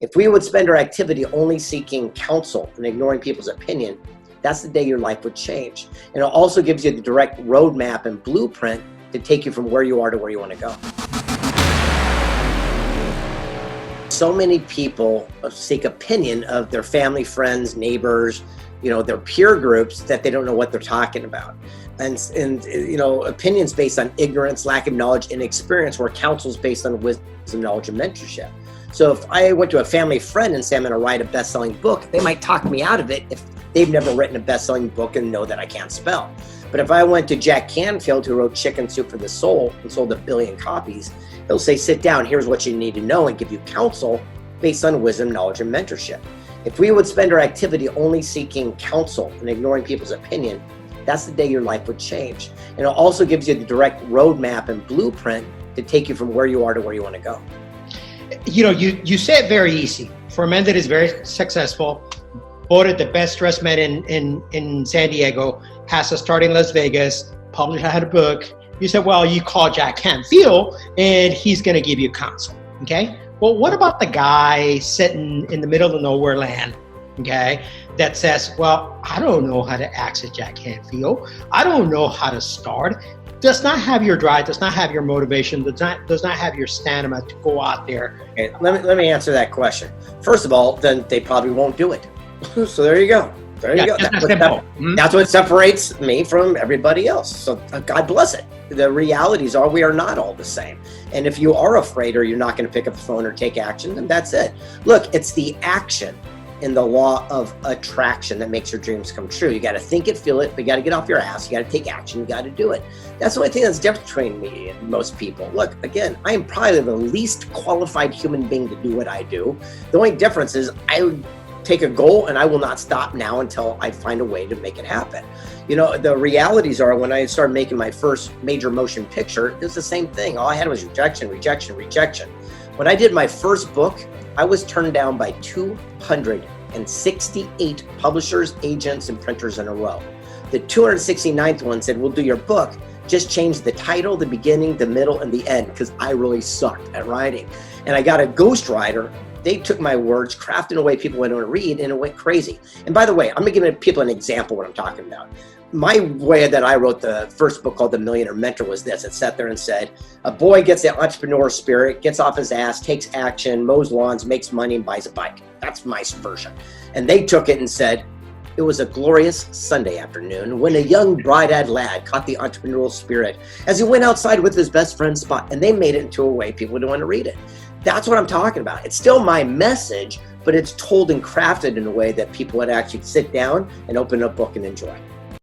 If we would spend our activity only seeking counsel and ignoring people's opinion, that's the day your life would change. And it also gives you the direct roadmap and blueprint to take you from where you are to where you want to go. So many people seek opinion of their family, friends, neighbors, their peer groups, that they don't know what they're talking about. And opinions based on ignorance, lack of knowledge, and experience, where counsel is based on wisdom, knowledge, and mentorship. So if I went to a family friend and say I'm going to write a best-selling book, they might talk me out of it if they've never written a best-selling book and know that I can't spell. But if I went to Jack Canfield, who wrote Chicken Soup for the Soul and sold 1 billion copies, he'll say, sit down, here's what you need to know, and give you counsel based on wisdom, knowledge, and mentorship. If we would spend our activity only seeking counsel and ignoring people's opinion, that's the day your life would change. And it also gives you the direct roadmap and blueprint to take you from where you are to where you want to go. You say it very easy. For a man that is very successful, voted the best dressed man in San Diego, has a start in Las Vegas, published a book. You said, well, you call Jack Canfield and he's going to give you counsel. Okay. Well, what about the guy sitting in the middle of nowhere land? Okay. That says, well, I don't know how to access Jack Canfield. I don't know how to start. Does not have your drive, does not have your motivation, does not have your stamina to go out there. Okay, let me answer that question. First of all, then they probably won't do it. So there you go. There you go. That's what separates me from everybody else. So God bless it. The realities are we are not all the same. And if you are afraid or you're not going to pick up the phone or take action, then that's it. Look, it's the action in the law of attraction that makes your dreams come true. You got to think it, feel it, but you got to get off your ass. You got to take action. You got to do it. That's the only thing that's different between me and most people. Look, again, I am probably the least qualified human being to do what I do. The only difference is I would take a goal and I will not stop now until I find a way to make it happen. The realities are, when I started making my first major motion picture, it was the same thing. All I had was rejection, rejection, rejection. When I did my first book, I was turned down by 268 publishers, agents, and printers in a row. The 269th one said, we'll do your book, just change the title, the beginning, the middle, and the end, because I really sucked at writing. And I got a ghostwriter. They took my words, crafted in a way people went to read, and it went crazy. And by the way, I'm going to give people an example of what I'm talking about. My way that I wrote the first book called The Millionaire Mentor was this. It sat there and said, a boy gets the entrepreneur spirit, gets off his ass, takes action, mows lawns, makes money, and buys a bike. That's my version. And they took it and said, it was a glorious Sunday afternoon when a young bright-eyed lad caught the entrepreneurial spirit as he went outside with his best friend Spot, and they made it into a way people would want to read it. That's what I'm talking about. It's still my message, but it's told and crafted in a way that people would actually sit down and open a book and enjoy.